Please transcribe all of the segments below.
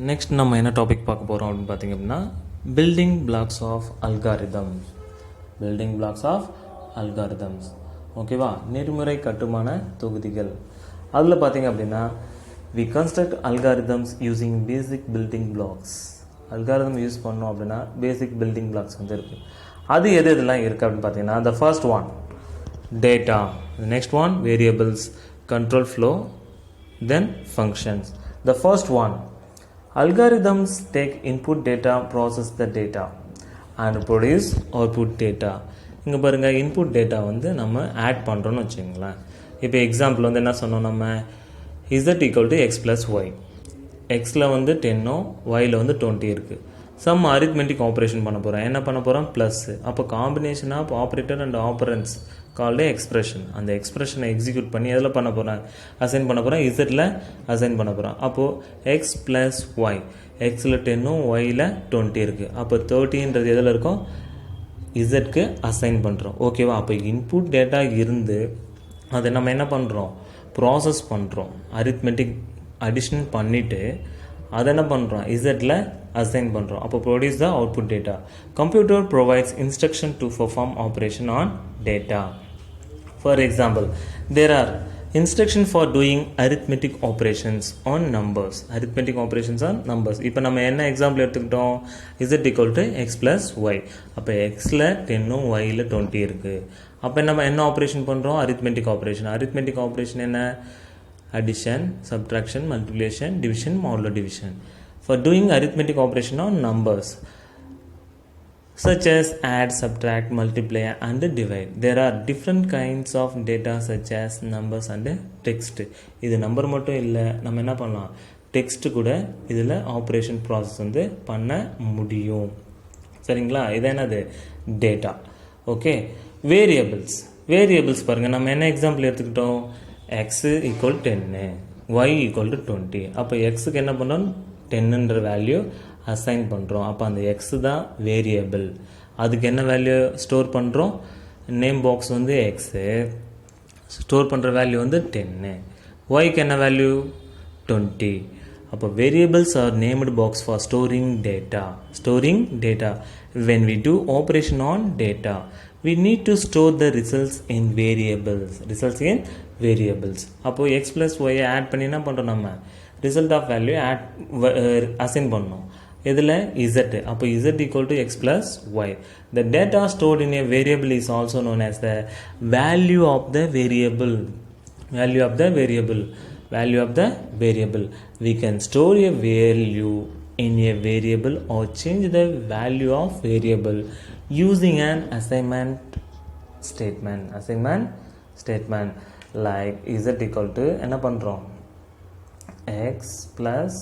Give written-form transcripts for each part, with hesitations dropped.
Next நம்ம என்ன topic பார்க்க போகிறோம் அப்படின்னு பார்த்தீங்க அப்படின்னா building blocks of algorithms. Building blocks of algorithms ஓகேவா, நெறிமுறை கட்டுமான தொகுதிகள். அதில் பார்த்தீங்க அப்படின்னா we construct algorithms using basic building blocks. Algorithm use பண்ணோம் அப்படின்னா பேசிக் பில்டிங் பிளாக்ஸ் வந்து இருக்குது. அது எது எதுலாம் இருக்குது அப்படின்னு பார்த்தீங்கன்னா the first one data, the next one variables, control flow, then functions. The first one, algorithms take input data, process the data and produce output data. இங்கே பாருங்கள், இன்புட் டேட்டா வந்து நம்ம ஆட் பண்ணுறோன்னு வச்சுங்களேன். இப்போ எக்ஸாம்பிள் வந்து என்ன சொன்னோம், நம்ம z equal to x plus y. எக்ஸில் வந்து 10 ஒயில் வந்து 20 இருக்குது. சம் அரித்மெட்டிக் ஆப்ரேஷன் பண்ண போகிறோம். என்ன பண்ண போகிறோம், ப்ளஸ்ஸு. அப்போ combination of operator and operands called expression. அந்த எக்ஸ்பிரஷனை எக்ஸிக்யூட் பண்ணி எதில் பண்ண போகிறேன், அசைன் பண்ண போகிறேன், இசட்டில் அசைன் பண்ண போகிறோம். அப்போது எக்ஸ் ப்ளஸ் ஒய், எக்ஸில் 10 ஒயில் 20 இருக்குது. அப்போ 30ன்றது எதில் இருக்கும், இசட்க்கு அசைன் பண்ணுறோம். ஓகேவா, அப்போ இன்புட் டேட்டா இருந்து அதை நம்ம என்ன பண்ணுறோம், ப்ராசஸ் பண்ணுறோம். அரித்மெட்டிக் அடிஷன் பண்ணிவிட்டு அதை என்ன பண்ணுறோம், இசட்டில் அசைன் பண்ணுறோம். அப்போ produce the output data. Computer provides instruction to perform operation on data. For example, there are instruction for doing arithmetic operations on numbers. Arithmetic operations on numbers. இப்போ நம்ம என்ன எக்ஸாம்பிள் எடுத்துக்கிட்டோம், z equal to x plus y. அப்போ xல 10 yல 20 இருக்குது. அப்போ நம்ம என்ன operation பண்ணுறோம், arithmetic operation. arithmetic operation என்ன, addition, subtraction, multiplication, division, modular division. For doing arithmetic operation on numbers such as add, subtract, multiply and divide. There are different kinds of data such as numbers and text. இது number மட்டும் இல்லை, நம்ம என்ன பண்ணலாம், text கூட இதில் operation process வந்து பண்ண முடியும். சரிங்களா, இது என்னது, டேட்டா. Okay, variables. வேரியபிள்ஸ் பாருங்கள், நம்ம என்ன எக்ஸாம்பிள் எடுத்துக்கிட்டோம், x equal 10, y equal to 20. அப்போ எக்ஸுக்கு என்ன பண்ணோம், 10ன்ற வேல்யூ அசைன் பண்ணுறோம். அப்போ அந்த எக்ஸு தான் வேரியபிள். அதுக்கு என்ன வேல்யூ ஸ்டோர் பண்ணுறோம், நேம் பாக்ஸ் வந்து எக்ஸு, ஸ்டோர் பண்ணுற வேல்யூ வந்து 10. ஒய்க்கு என்ன வேல்யூ 20. அப்போ variables R named box for storing data. Storing data. when we do operation on data we need to store the results in variables. results in variables. அப்போ x plus y add பண்ணி என்ன பண்ணுறோம், நம்ம result of value add assign பண்ணோம். இதில் z. அப்போ z equal to x plus y. the data stored in a variable is also known as the value of the variable. value of the variable. value of the variable. we can store a value in a variable or change the value of variable using an assignment statement. assignment statement like z equal to என்ன பண்ணுறோம், x plus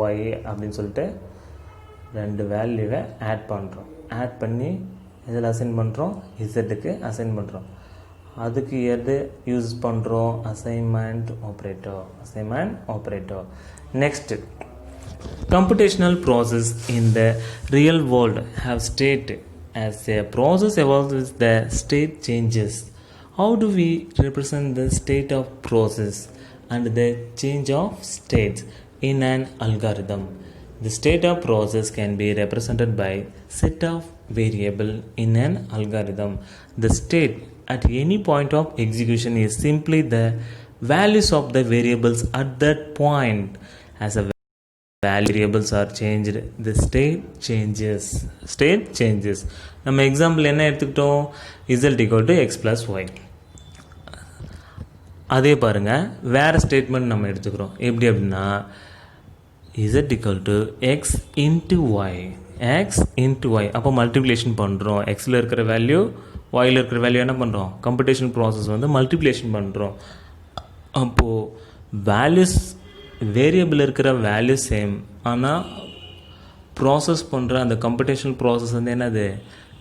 y அப்படின்னு சொல்லிட்டு ரெண்டு வேல்யூவை add பண்ணுறோம். Add பண்ணி இதில் assign பண்ணுறோம், இசட்டுக்கு அசைன் பண்ணுறோம். அதுக்கு எது யூஸ் பண்ணுறோம், assignment operator. Assignment operator. Next, computational process in the real world have state. As a process evolves, the state changes. How do we represent the state of process and the change of states in an algorithm? The state of process can be represented by set of variable in an algorithm. The state at any point of execution is simply the values of the variables at that point. As a variables are changed, the state changes. state changes. நம்ம example என்ன எடுத்துக்கிட்டோம், z equal to x plus y. அதே பாருங்கள், வேறு statement நம்ம எடுத்துக்கிறோம். எப்படி அப்படின்னா z equal to x into y. x into y. அப்போ மல்டிப்ளிகேஷன் பண்ணுறோம். எக்ஸில் இருக்கிற வேல்யூ ஒயில் இருக்கிற வேல்யூ என்ன பண்ணுறோம், கம்ப்யூட்டேஷன் ப்ராசஸ் வந்து மல்டிப்ளிகேஷன் பண்ணுறோம். அப்போது வேல்யூஸ் வேரியபிள் இருக்கிற வேல்யூ சேம், ஆனால் ப்ராசஸ் பண்ணுற அந்த கம்ப்யூட்டேஷனல் ப்ராசஸ் வந்து என்னது,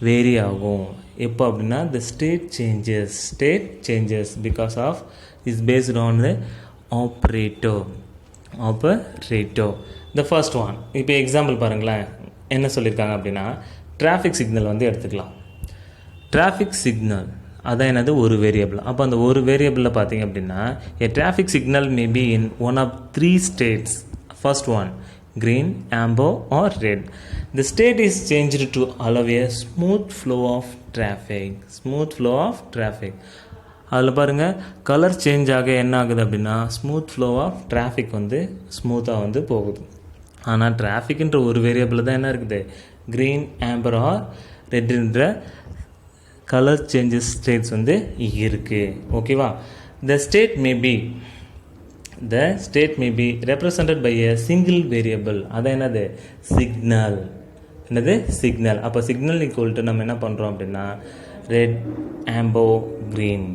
வேரி ஆகும். எப்போ அப்படின்னா the state changes. state changes because of is based on the operator. operator. the first one. இப்போ எக்ஸாம்பிள் பாருங்களேன், என்ன சொல்லியிருக்காங்க அப்படின்னா டிராஃபிக் சிக்னல் வந்து எடுத்துக்கலாம். டிராஃபிக் சிக்னல் அதான் என்னது, ஒரு வேரியபிள். அப்போ அந்த ஒரு வேரியபிளில் பார்த்தீங்க அப்படின்னா a traffic signal may be in one of 3 states. first one green, amber or red. The state is changed to allow a smooth flow of traffic. Smooth flow of traffic. அதில் பாருங்கள் colour change ஆக என்ன ஆகுது அப்படின்னா smooth flow of traffic வந்து ஸ்மூத்தாக வந்து போகுது. ஆனால் டிராஃபிக்ன்ற ஒரு வேரியபிள் தான் என்ன இருக்குது, க்ரீன், ஆம்பர் ஆர் ரெட்ன்ற கலர் சேஞ்சஸ் ஸ்டேட்ஸ் வந்து இருக்குது. ஓகேவா? The state may be represented by a single variable. அது என்னது, சிக்னல். என்னது, சிக்னல். அப்போ சிக்னல் ஈக்குவல் டு நம்ம என்ன பண்ணுறோம் அப்படின்னா ரெட், ஆம்போ, க்ரீன்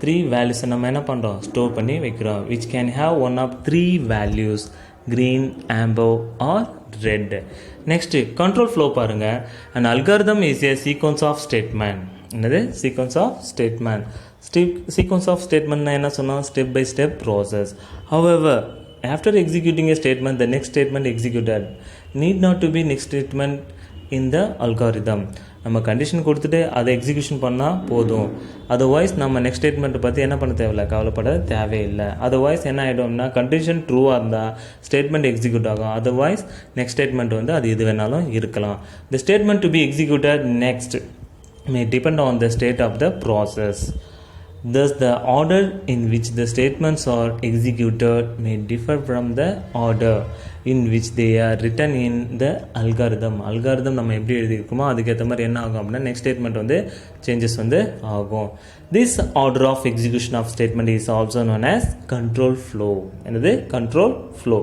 3 வேல்யூஸை நம்ம என்ன பண்ணுறோம், ஸ்டோர் பண்ணி வைக்கிறோம். which can have one of 3 values, green, amber or red. next control flow பாருங்கள். an algorithm is a sequence of statement. என்னது, sequence of statement. sequence of statement என்ன சொன்னால் step by step process. however after executing a statement, the next statement executed need not to be next statement in the algorithm. நம்ம condition கொடுத்துட்டு அதை execution பண்ணால் போதும். Otherwise நம்ம next ஸ்டேட்மெண்ட்டை பற்றி என்ன பண்ண தேவையில்லை, கவலைப்பட தேவையில்லை. அதர்வைஸ் என்ன ஆகிடும்னா கண்டிஷன் ட்ரூவாக இருந்தால் ஸ்டேட்மெண்ட் எக்ஸிக்யூட் ஆகும். அதர்வைஸ் நெக்ஸ்ட் ஸ்டேட்மெண்ட் வந்து அது எது வேணாலும் இருக்கலாம். The statement to be executed next may depend on the state of the process. Thus, the order in which the statements are executed may differ from the order in which they are written in the algorithm. algorithm நம்ம எப்படி எழுதியிருக்கோமோ அதுக்கேற்ற மாதிரி என்ன ஆகும் அப்படின்னா next statement வந்து changes வந்து ஆகும். This order of execution of statement is also known as control flow. என்னது, control flow.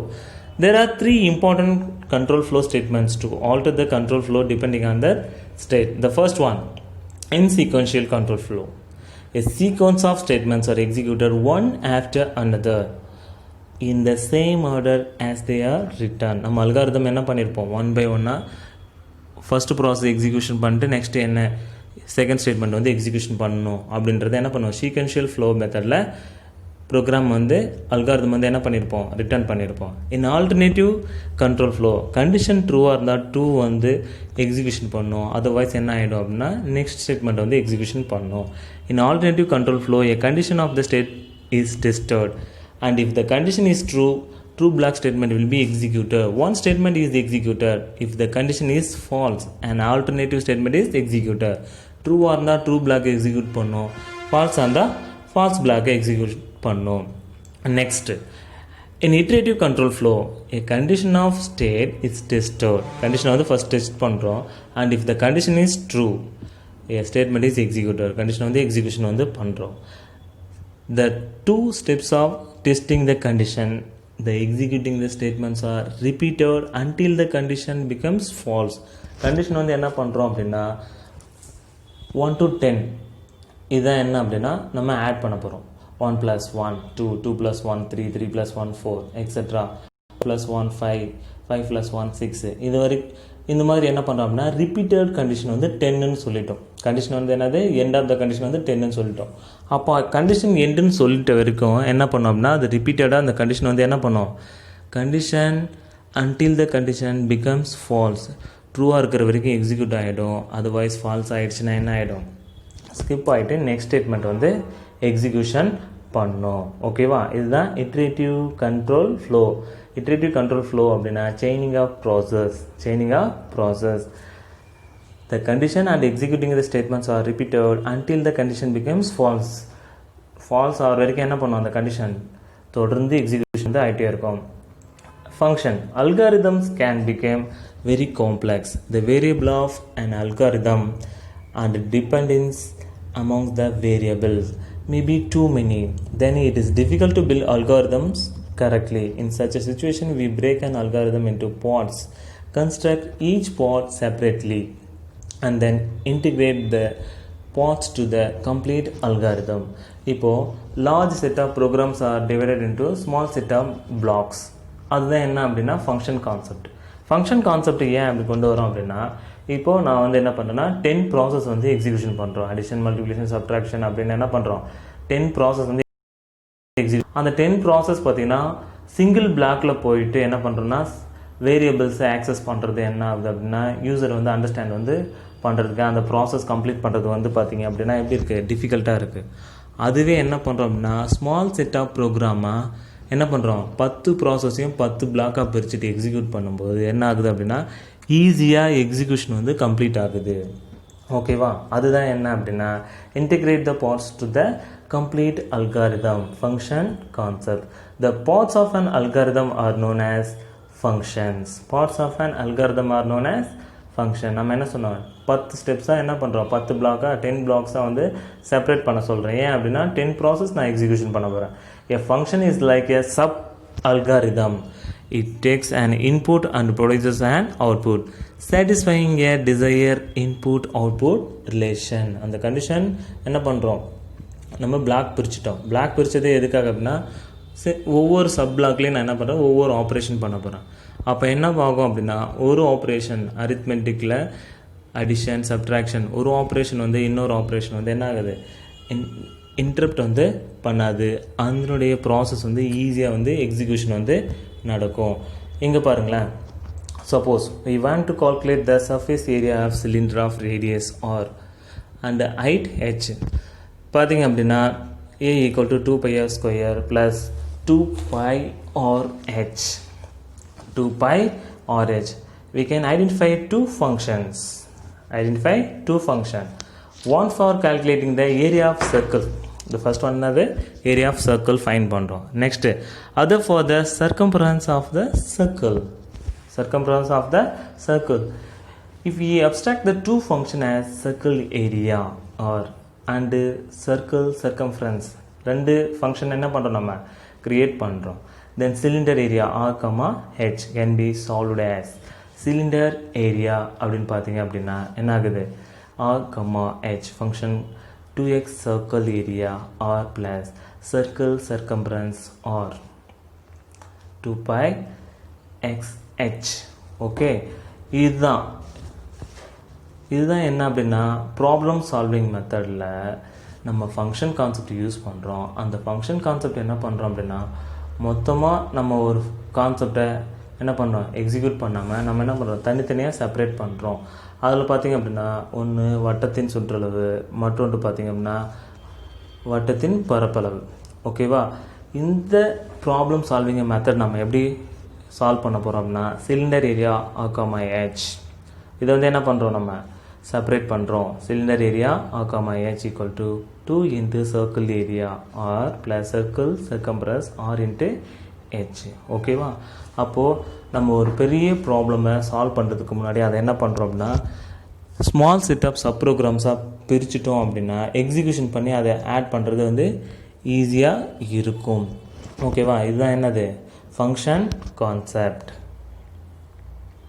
There are 3 important control flow statements to alter the control flow depending on the state. The first one, in sequential control flow. A sequence of statements are executed one after another in the same order as they are written. நம்ம algorithm என்ன பண்ணியிருப்போம், one by ஒன்னாக first process execution பண்ணிட்டு next என்ன second statement வந்து execution பண்ணணும் அப்படின்றத என்ன பண்ணுவோம், சீக்வென்ஷியல் ஃப்ளோ மெத்தடில் ப்ரோக்ராம் வந்து அல்காரிதம் வந்து என்ன பண்ணியிருப்போம், ரிட்டர்ன் பண்ணியிருப்போம். இன் ஆல்டர்னேட்டிவ் கண்ட்ரோல் ஃப்ளோ கண்டிஷன் ட்ரூவாக இருந்தால் ட்ரூ வந்து எக்ஸிக்யூஷன் பண்ணணும். அதர்வைஸ் என்ன ஆகிடும் அப்படின்னா நெக்ஸ்ட் ஸ்டேட்மெண்ட் வந்து எக்ஸிக்யூஷன் பண்ணணும். In alternative control flow a condition of the state is tested and if the condition is true, true block statement will be executed. One statement is executed if the condition is false, an alternative statement is executed. True இருந்தால் true black execute பண்ணணும், falls இருந்தால் falls பிளாக்கை execute பண்ணணும். Next, in iterative control flow a condition of state is tested. கண்டிஷனை வந்து first test பண்ணுறோம் and if the condition is true a statement is executed. Condition வந்து execution வந்து பண்ணுறோம். The 2 steps of testing the condition, the executing the statements are repeated until the condition becomes false. Condition வந்து என்ன பண்ணுறோம் அப்படின்னா 1 to 10 இதான் என்ன அப்படின்னா நம்ம ஆட் பண்ண போகிறோம். 1 + 1 2, 2 + 1 3, 3 + 1 4 எக்ஸெட்ரா, +1 5, 5 + 1 6. இது வரைக்கும் இந்த மாதிரி என்ன பண்ணுறோம் அப்படின்னா ரிப்பீட்டட் கண்டிஷன் வந்து 10ன்னு சொல்லிட்டோம். கண்டிஷன் வந்து என்னது, எண்ட் ஆஃப் த கண்டிஷன் வந்து 10ன்னு சொல்லிட்டோம். அப்போ கண்டிஷன் எண்டுன்னு சொல்லிட்ட வரைக்கும் என்ன பண்ணோம் அப்படின்னா அது ரிப்பீட்டடாக அந்த கண்டிஷன் வந்து என்ன பண்ணோம், condition until the condition becomes false, ட்ரூவாக இருக்கிற வரைக்கும் எக்ஸிக்யூட் ஆகிடும். அதர்வைஸ் ஃபால்ஸ் ஆகிடுச்சுன்னா என்ன ஆகிடும், ஸ்கிப் ஆகிட்டு நெக்ஸ்ட் ஸ்டேட்மெண்ட் வந்து எக்ஸிக்யூஷன் பண்ணோம். ஓகேவா? இதுதான் iterative control flow. Iterative control flow அப்படின்னா chaining of process. The condition and executing the statements are repeated until the condition becomes false. False ஆகிற வரைக்கும் என்ன பண்ணுவோம், அந்த கண்டிஷன் தொடர்ந்து எக்ஸிக்யூஷன் வந்து ஆகிட்டே இருக்கும். Function. Algorithms can become very complex. The variable of an algorithm and dependence among the variables may be too many. Then it is difficult to build algorithms correctly. In such a situation, we break an algorithm into pods, construct each pod separately, and then integrate the pods to the complete algorithm. இப்போது large set of programs are divided into small set of blocks. அதுதான் என்ன அப்படின்னா function concept. Function concept ஏன் அப்படி கொண்டு வரோம் அப்படின்னா இப்போது நான் வந்து என்ன பண்ணுறேன்னா 10 ப்ராசஸ் வந்து எக்ஸிக்யூஷன் பண்ணுறோம். அடிஷன், மல்டிப்ளிகேஷன், சப்ட்ராக்ஷன் அப்படின்னு என்ன பண்ணுறோம், 10 ப்ராசஸ் வந்து அந்த 10 ப்ராசஸ் பார்த்திங்கன்னா சிங்கிள் பிளாக்ல போயிட்டு என்ன பண்ணுறோன்னா வேரியபிள்ஸை ஆக்சஸ் பண்ணுறது என்ன ஆகுது அப்படின்னா யூசர் வந்து அண்டர்ஸ்டாண்ட் வந்து பண்ணுறதுக்கு அந்த ப்ராசஸ் கம்ப்ளீட் பண்ணுறது வந்து பார்த்திங்க அப்படின்னா எப்படி இருக்குது, டிஃபிகல்ட்டாக இருக்குது. அதுவே என்ன பண்ணுறோம் அப்படின்னா ஸ்மால் செட் ஆஃப் ப்ரோக்ராமாக என்ன பண்ணுறோம் 10 ப்ராசஸையும் 10 பிளாக்காக பிரிச்சுட்டு எக்ஸிக்யூட் பண்ணும்போது என்ன ஆகுது அப்படின்னா ஈஸியாக எக்ஸிக்யூஷன் வந்து கம்ப்ளீட் ஆகுது. ஓகேவா, அதுதான் என்ன அப்படின்னா integrate the parts to the complete algorithm function concept. The parts of an algorithm are known as functions. Parts of an algorithm are known as function. நம்ம என்ன சொன்னோம் 10 ஸ்டெப்ஸாக என்ன பண்ணுறோம் 10 பிளாக்காக 10 பிளாக்ஸாக வந்து செப்பரேட் பண்ண சொல்கிறேன். ஏன் அப்படின்னா 10 ப்ராசஸ் நான் எக்ஸிக்யூஷன் பண்ண போகிறேன். A function is like a sub algorithm. It takes an input and produces an output, satisfying a desired input output relation. அந்த கண்டிஷன் என்ன பண்ணுறோம் நம்ம பிளாக் பிரிச்சிட்டோம். பிளாக் பிரித்தது எதுக்காக அப்படின்னா ஒவ்வொரு சப் பிளாக்லேயும் நான் என்ன பண்ணுறேன் ஒவ்வொரு ஆப்ரேஷன் பண்ண போகிறேன். அப்போ என்ன ஆகும் அப்படின்னா ஒரு ஆப்ரேஷன் அரித்மெட்டிக்கில் அடிஷன் சப்ட்ராக்ஷன் ஒரு ஆப்ரேஷன் வந்து இன்னொரு ஆப்ரேஷன் வந்து என்ன ஆகுது இன்டரப்ட் வந்து பண்ணாது. அதனுடைய ப்ராசஸ் வந்து ஈஸியாக வந்து எக்ஸிக்யூஷன் வந்து நடக்கும். இங்கே பாருங்களேன், suppose we want to calculate the surface area of cylinder of radius r and height h. பார்த்தீங்க அப்படின்னா a equal to 2 pi r square plus 2 pi r h. 2 pi r h. We can identify two functions. One for calculating the area of circle. The first one is the area of circle find பண்ணுறோம். Next, other for the circumference of the circle. If we abstract the two function as circle area or and circle circumference, ரெண்டு function என்ன பண்ணுறோம் நம்ம create பண்ணுறோம். Then cylinder area r, h can be solved as cylinder area அப்படின்னு பார்த்தீங்க அப்படின்னா என்ன ஆகுது r, h function 2x circle area r plus circle circumference r 2 pi x h. Okay, இதுதான் என்ன அப்படின்னா ப்ராப்ளம் சால்விங் மெத்தடில் நம்ம ஃபங்க்ஷன் கான்செப்ட் யூஸ் பண்ணுறோம். அந்த ஃபங்க்ஷன் கான்செப்ட் என்ன பண்ணுறோம் அப்படின்னா மொத்தமாக நம்ம ஒரு கான்செப்டை என்ன பண்ணுறோம் எக்ஸிக்யூட் பண்ணாமல் நம்ம என்ன பண்ணுறோம் தனித்தனியாக செப்பரேட் பண்ணுறோம். அதில் பார்த்திங்க அப்படின்னா ஒன்று வட்டத்தின் சுற்றளவு, மற்றொன்று பார்த்திங்க அப்படின்னா வட்டத்தின் பரப்பளவு. ஓகேவா, இந்த ப்ராப்ளம் சால்விங் மெத்தட் நம்ம எப்படி சால்வ் பண்ண போகிறோம் அப்படின்னா சிலிண்டர் ஏரியா ஆகாமா ஹெச் இதை வந்து என்ன பண்ணுறோம் நம்ம செப்பரேட் பண்ணுறோம். சிலிண்டர் ஏரியா ஆகாமா H equal to 2 into circle area R plus circle circumference R into H. ஓகேவா, அப்போது நம்ம ஒரு பெரிய ப்ராப்ளமை சால்வ் பண்ணுறதுக்கு முன்னாடி அதை என்ன பண்ணுறோம் அப்படின்னா ஸ்மால் செட்டப் சப் ப்ரோக்ராம்ஸாக பிரிச்சுட்டோம் அப்படின்னா எக்ஸிக்யூஷன் பண்ணி அதை ஆட் பண்ணுறது வந்து ஈஸியாக இருக்கும். ஓகேவா, இதுதான் என்னது ஃபங்க்ஷன் கான்செப்ட்.